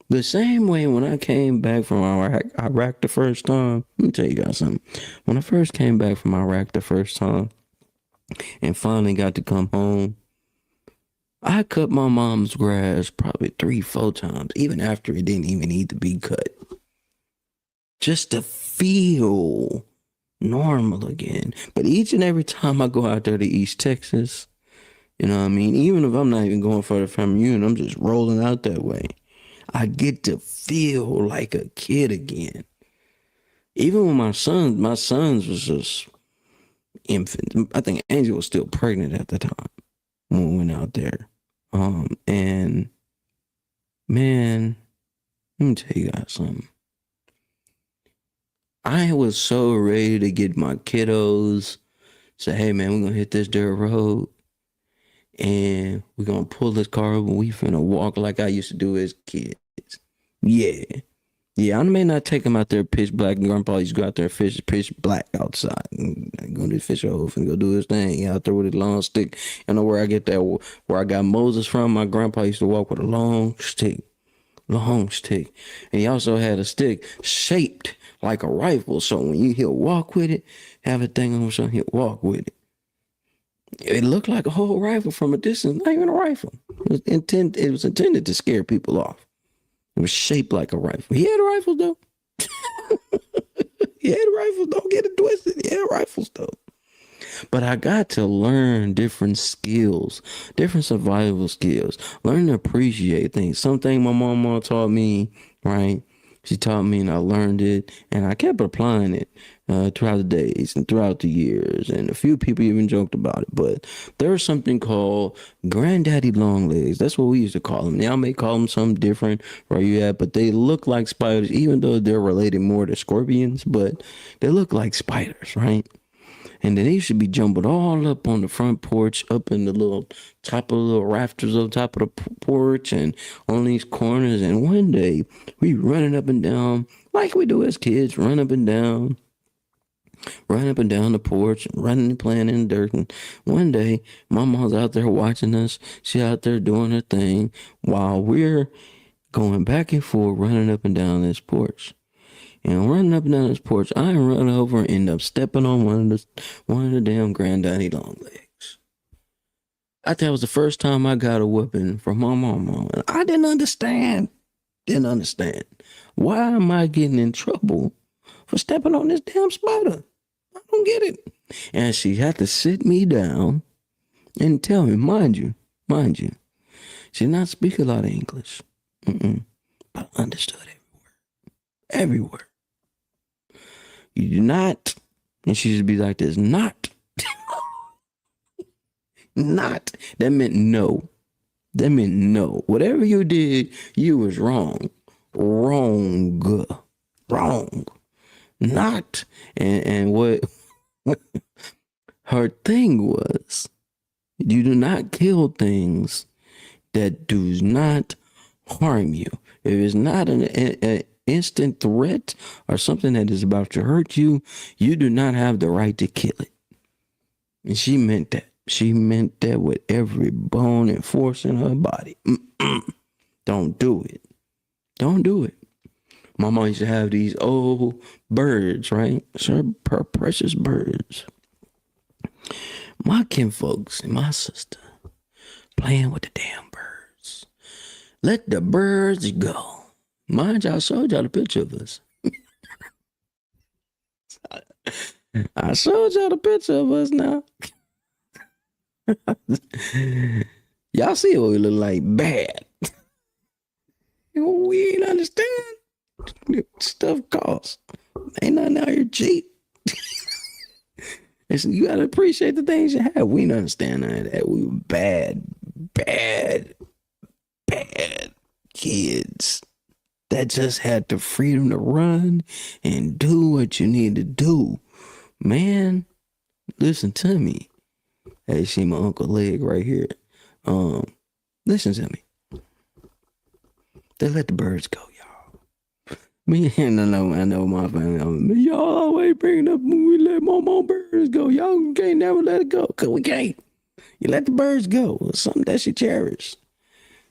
S2: The same way when I came back from Iraq the first time, let me tell you guys something. When I first came back from Iraq the first time and finally got to come home, I cut my mom's grass probably 3-4 times, even after it didn't even need to be cut. Just to feel normal again. But each and every time I go out there to East Texas, you know what I mean? Even if I'm not even going for the family reunion, I'm just rolling out that way. I get to feel like a kid again. Even when my sons was just infant. I think Angel was still pregnant at the time when we went out there. And man, let me tell you guys something. I was so ready to get my kiddos, say, hey man, we're gonna hit this dirt road. And we're going to pull this car over. We finna walk like I used to do as kids. Yeah. I may not take him out there pitch black. Grandpa used to go out there and fish pitch black outside. And go to the fish hole and go do his thing. He out there with his long stick. You know where I get that, where I got Moses from? My grandpa used to walk with a long stick. And he also had a stick shaped like a rifle. So when he'll walk with it, have a thing on so he'll walk with it. It looked like a whole rifle from a distance, not even a rifle. It was intended to scare people off. It was shaped like a rifle. He had rifles though. Don't get it twisted. He had rifles though. But I got to learn different skills, different survival skills, learn to appreciate things. Something my mama taught me, right? She taught me and I learned it and I kept applying it throughout the days and throughout the years. And a few people even joked about it. But there's something called granddaddy long legs. That's what we used to call them. Y'all may call them something different where you at, but they look like spiders, even though they're related more to scorpions, but they look like spiders, right? And then they should be jumbled all up on the front porch, up in the little top of the little rafters on top of the porch and on these corners. And one day we running up and down like we do as kids, run up and down the porch, running and playing in the dirt. And one day my mom's out there watching us. She out there doing her thing while we're going back and forth, running up and down this porch. And running up and down this porch, I run over and end up stepping on one of the damn granddaddy long legs. I think it was the first time I got a whooping from my mama. And I didn't understand. Why am I getting in trouble for stepping on this damn spider? I don't get it. And she had to sit me down and tell me, mind you, she did not speak a lot of English. But I understood every word. You do not, and she just be like this, not. Not. That meant no. Whatever you did, you was wrong. Wrong. Not. And what her thing was, you do not kill things that does not harm you. If it's not an instant threat or something that is about to hurt you, you do not have the right to kill it. And she meant that. She meant that with every bone and force in her body. Don't do it. My mom used to have these old birds, right? Her precious birds. My kinfolks and my sister playing with the damn birds. Let the birds go. Mind you, I showed y'all the picture of us. I showed y'all the picture of us now. Y'all see what we look like? Bad. We ain't understand. Stuff costs. Ain't nothing out here cheap. You gotta appreciate the things you have. We didn't understand none of that. We were bad kids that just had the freedom to run and do what you need to do. Man, listen to me. Hey, see my Uncle Leg right here. Listen to me. They let the birds go, y'all. I know my family. Y'all always bringing up when we let more birds go. Y'all can't never let it go. Cause we can't. You let the birds go. It's something that you cherish.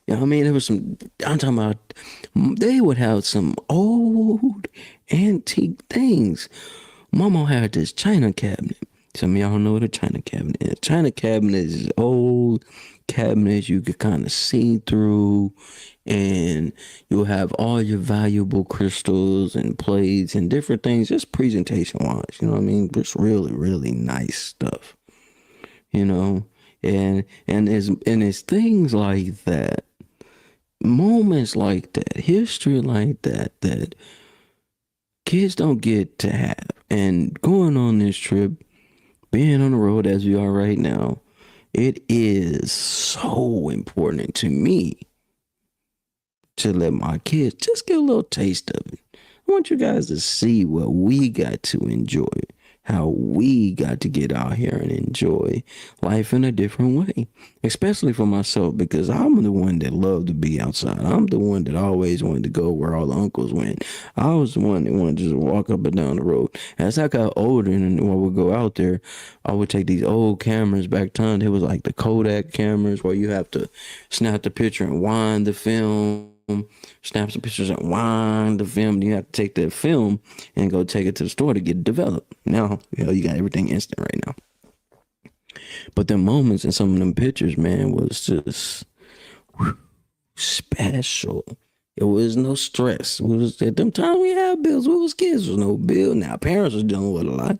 S2: You know what I mean? There was I'm talking about, they would have some old antique things. Mama had this china cabinet. Some of y'all know what a china cabinet is. China cabinet is old cabinets you could kind of see through, and you'll have all your valuable crystals and plates and different things, just presentation wise, you know what I mean? Just really, really nice stuff, you know? And it's things like that, moments like that, history like that, that kids don't get to have. And going on this trip, being on the road as we are right now, it is so important to me to let my kids just get a little taste of it. I want you guys to see what we got to enjoy, how we got to get out here and enjoy life in a different way, especially for myself, because I'm the one that loved to be outside. I'm the one that always wanted to go where all the uncles went. I was the one that wanted to just walk up and down the road. As I got older and when I would go out there, I would take these old cameras. Back then, it was like the Kodak cameras where you have to snap the picture and wind the film. Snap some pictures and wind the film. You have to take that film and go take it to the store to get it developed. Now, you got everything instant right now. But the moments in some of them pictures, man, was just special. It was no stress. It was at them times we had bills. We was kids. There was no bill. Now parents was dealing with a lot,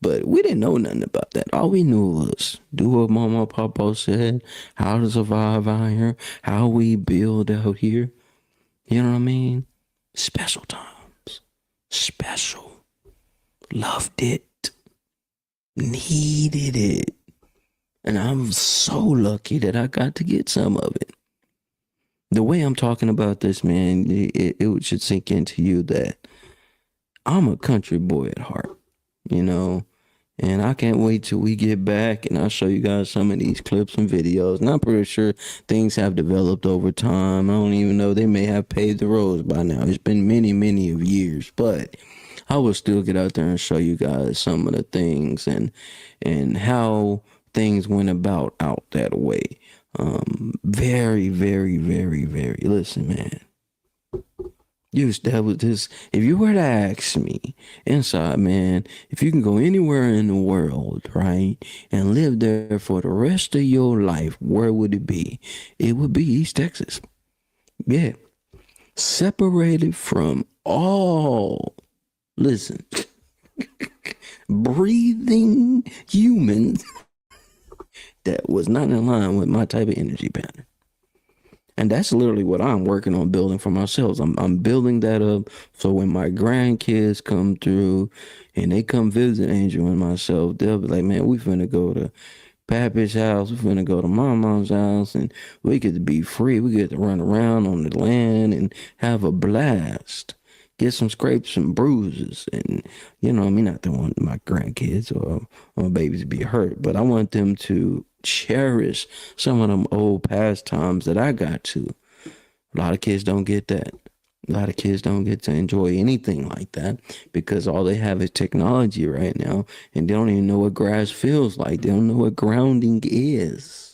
S2: but we didn't know nothing about that. All we knew was do what Mama Papa said, how to survive out here, how we build out here. You know what I mean? Special times. Special. Loved it. Needed it. And I'm so lucky that I got to get some of it. The way I'm talking about this, man, it should sink into you that I'm a country boy at heart, you know? And I can't wait till we get back and I'll show you guys some of these clips and videos. And I'm pretty sure things have developed over time. I don't even know. They may have paved the roads by now. It's been many, many of years. But I will still get out there and show you guys some of the things and how things went about out that way. Very, very, very, very. Listen, man. That was this. If you were to ask me inside, man, if you can go anywhere in the world, right, and live there for the rest of your life, where would it be? It would be East Texas. Yeah. Separated from all, listen, breathing humans that was not in line with my type of energy pattern. And that's literally what I'm working on building for myself. I'm building that up so when my grandkids come through and they come visit Angel and myself, they'll be like, man, we finna go to Pappy's house, we finna go to Mama's house, and we get to be free. We get to run around on the land and have a blast. Get some scrapes and bruises. And, you know, I mean, not to want my grandkids or my babies to be hurt, but I want them to cherish some of them old pastimes that I got to. A lot of kids don't get that. A lot of kids don't get to enjoy anything like that because all they have is technology right now, and they don't even know what grass feels like. They don't know what grounding is.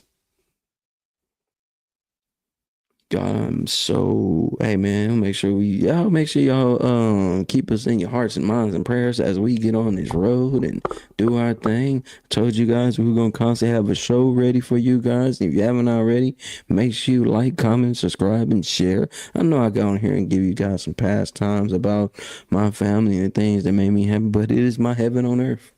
S2: So hey man, make sure y'all keep us in your hearts and minds and prayers as we get on this road and do our thing. I told you guys we were gonna constantly have a show ready for you guys. If you haven't already, make sure you like, comment, subscribe, and share. I know I got on here and give you guys some pastimes about my family and things that made me happy, but it is my heaven on earth.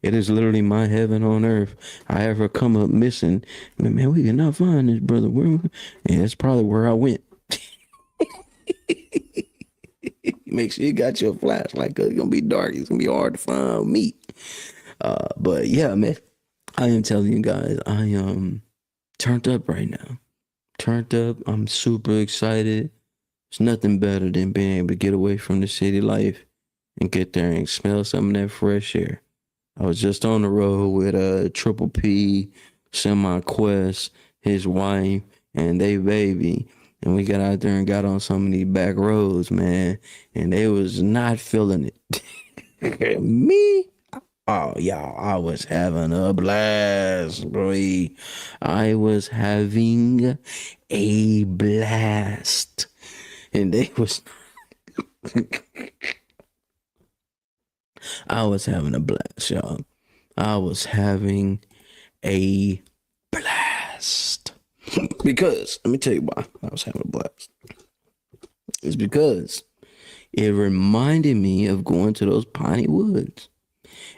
S2: It is literally my heaven on earth. I ever come up missing, man, we cannot find this brother. And that's probably where I went. Make sure you got your flashlight because it's gonna be dark. It's gonna be hard to find me. But yeah, man, I am telling you guys, I am turned up right now. Turned up. I'm super excited. It's nothing better than being able to get away from the city life and get there and smell some of that fresh air. I was just on the road with a Triple P, Semi Quest, his wife, and they baby. And we got out there and got on some of these back roads, man. And they was not feeling it. Me? Oh, y'all, I was having a blast, boy. I was having a blast. And they was... I was having a blast, y'all. I was having a blast. Because, let me tell you why I was having a blast. It's because it reminded me of going to those piney woods.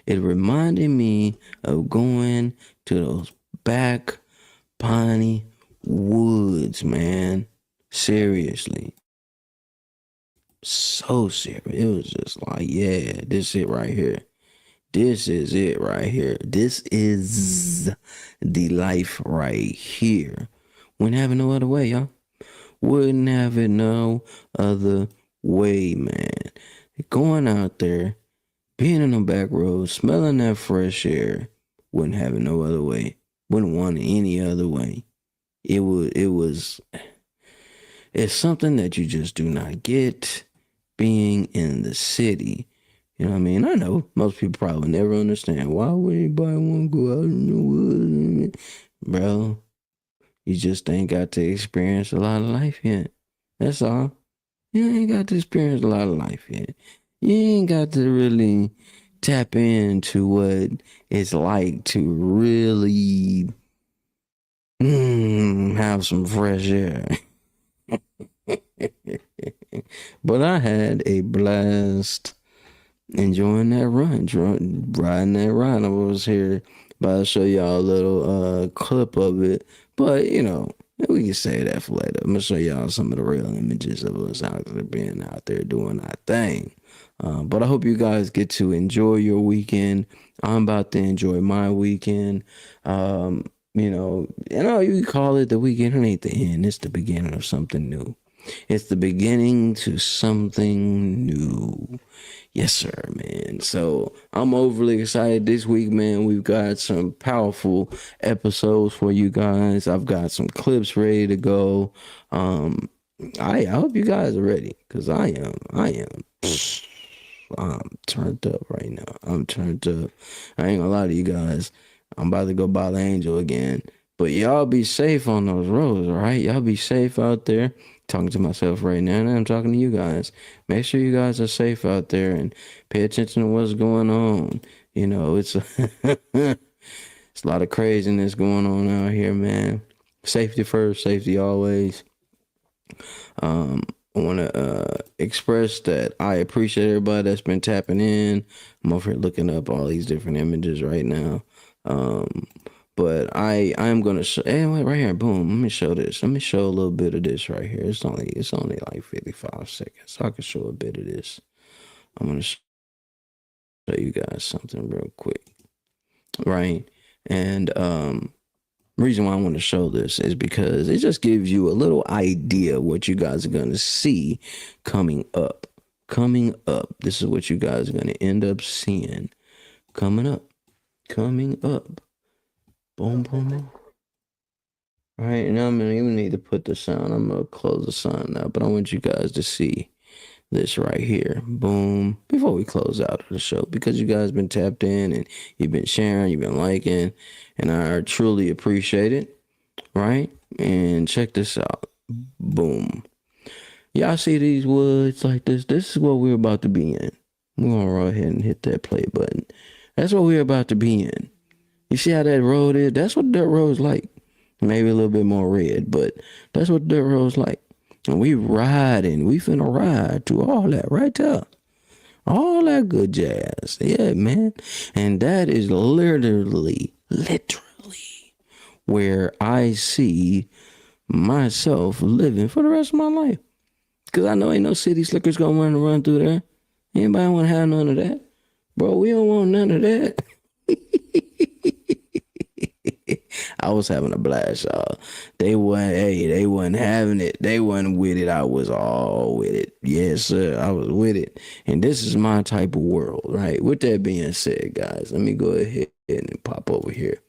S2: It reminded me of going to those back piney woods, man. Seriously. So serious. It was just like, yeah, this it right here. This is it right here. This is the life right here. Wouldn't have it no other way, y'all. Wouldn't have it no other way, man. Going out there, being in the back roads, smelling that fresh air, wouldn't have it no other way. Wouldn't want it any other way. It's something that you just do not get being in the city. You know what I mean? I know most people probably never understand. Why would anybody want to go out in the woods? Bro, you just ain't got to experience a lot of life yet. That's all. You ain't got to experience a lot of life yet. You ain't got to really tap into what it's like to really have some fresh air. But I had a blast enjoying that run, riding that ride. I was here about to show y'all a little clip of it, but you know, we can say that for later. I'm gonna show y'all some of the real images of us out there being out there doing our thing. But I hope you guys get to enjoy your weekend. I'm about to enjoy my weekend. You know, you call it the weekend. It ain't the end. It's the beginning of something new. It's the beginning to something new. Yes, sir, man. So I'm overly excited this week, man. We've got some powerful episodes for you guys. I've got some clips ready to go. I hope you guys are ready, because I am. I'm turned up right now. I'm turned up. I ain't gonna lie to you guys. I'm about to go bother Angel again. But y'all be safe on those roads, all right? Y'all be safe out there. Talking to myself right now, and I'm talking to you guys. Make sure you guys are safe out there and pay attention to what's going on. You know, it's it's a lot of craziness going on out here, man. Safety first, safety always. I want to express that I appreciate everybody that's been tapping in. I'm over here looking up all these different images right now. But I am gonna show. Hey, wait, right here, boom. Let me show this. Let me show a little bit of this right here. It's only like 55 seconds, so I can show a bit of this. I'm gonna show you guys something real quick, right? And reason why I want to show this is because it just gives you a little idea what you guys are gonna see coming up. Coming up, this is what you guys are gonna end up seeing coming up. Coming up. Boom, boom, boom. All right, now I'm gonna even need to put the sound. I'm gonna close the sound now, but I want you guys to see this right here. Boom. Before we close out of the show, because you guys been tapped in and you've been sharing, you've been liking, and I truly appreciate it. Right? And check this out. Boom. Y'all see these woods like this? This is what we're about to be in. We're gonna go ahead and hit that play button. That's what we're about to be in. You see how that road is? That's what dirt road's like. Maybe a little bit more red, but that's what dirt road's like. And we riding. We finna ride to all that right there. All that good jazz. Yeah, man. And that is literally where I see myself living for the rest of my life. Because I know ain't no city slickers gonna want to run through there. Anybody want to have none of that? Bro, we don't want none of that. I was having a blast, y'all. They wasn't having it. They wasn't with it. I was all with it. Yes, sir. I was with it. And this is my type of world, right? With that being said, guys, let me go ahead and pop over here.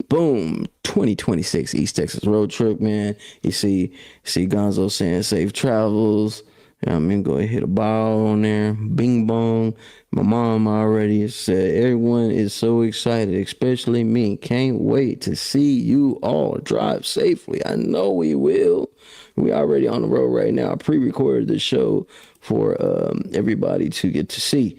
S2: Boom, 2026 East Texas road trip, man. You see Gonzo saying safe travels. I mean, go ahead, hit a ball on there. Bing bong. My mom already said everyone is so excited, especially me. Can't wait to see you all drive safely. I know we will. We already on the road right now. I pre-recorded the show for everybody to get to see.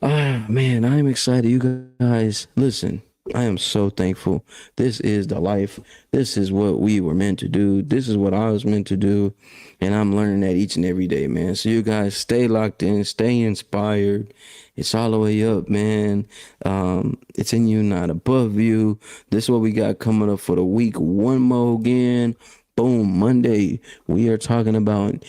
S2: Man, I'm excited. You guys, listen. I am so thankful. This is the life. This is what we were meant to do. This is what I was meant to do. And I'm learning that each and every day, man. So you guys stay locked in, stay inspired. It's all the way up, man. It's in you, not above you. This is what we got coming up for the week. One more again. Boom, Monday. We are talking about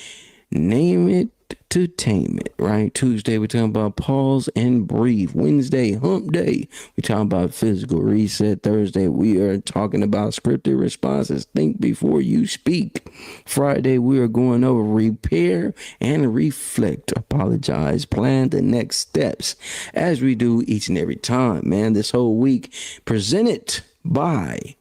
S2: Name It to Tame It, right? Tuesday, we're talking about pause and breathe. Wednesday, hump day, we're talking about physical reset. Thursday, we are talking about scripted responses. Think before you speak. Friday, we are going over repair and reflect. Apologize, plan the next steps, as we do each and every time, man. This whole week, presented by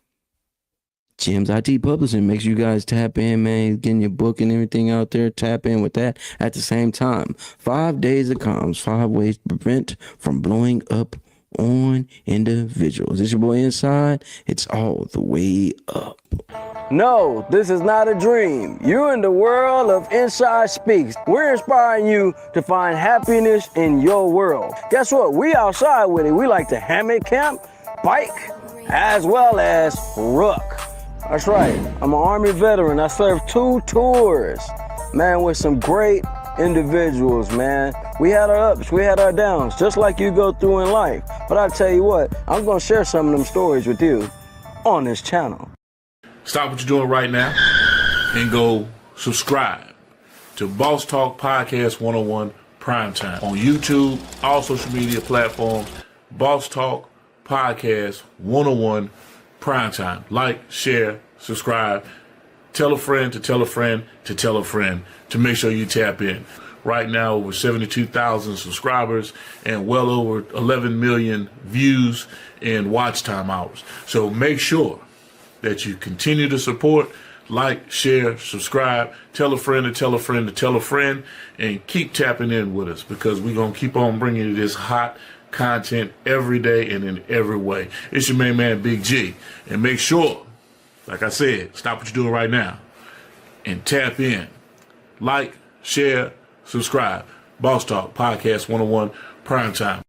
S2: Jim's IT Publishing. Make sure you guys tap in, man. Getting your book and everything out there. Tap in with that at the same time. 5 days of comms. 5 ways to prevent from blowing up on individuals. It's your boy Inside. It's all the way up.
S1: No, this is not a dream. You're in the world of Inside Speaks. We're inspiring you to find happiness in your world. Guess what? We outside with it. We like to hammock camp, bike, as well as ruck. That's right. I'm an Army veteran. I served 2 tours, man, with some great individuals, man. We had our ups, we had our downs, just like you go through in life. But I tell you what, I'm going to share some of them stories with you on this channel.
S3: Stop what you're doing right now and go subscribe to Boss Talk Podcast 101 Primetime on YouTube, all social media platforms. Boss Talk Podcast 101 Primetime. Like, share, subscribe. Tell a friend to tell a friend to tell a friend to make sure you tap in. Right now, over 72,000 subscribers and well over 11 million views and watch time hours. So make sure that you continue to support, like, share, subscribe, tell a friend to tell a friend to tell a friend, and keep tapping in with us, because we're going to keep on bringing you this hot content every day and in every way. It's your main man, Big G. And make sure Like I said, stop what you're doing right now and tap in. Like, share, subscribe. Boss Talk Podcast 101 Primetime.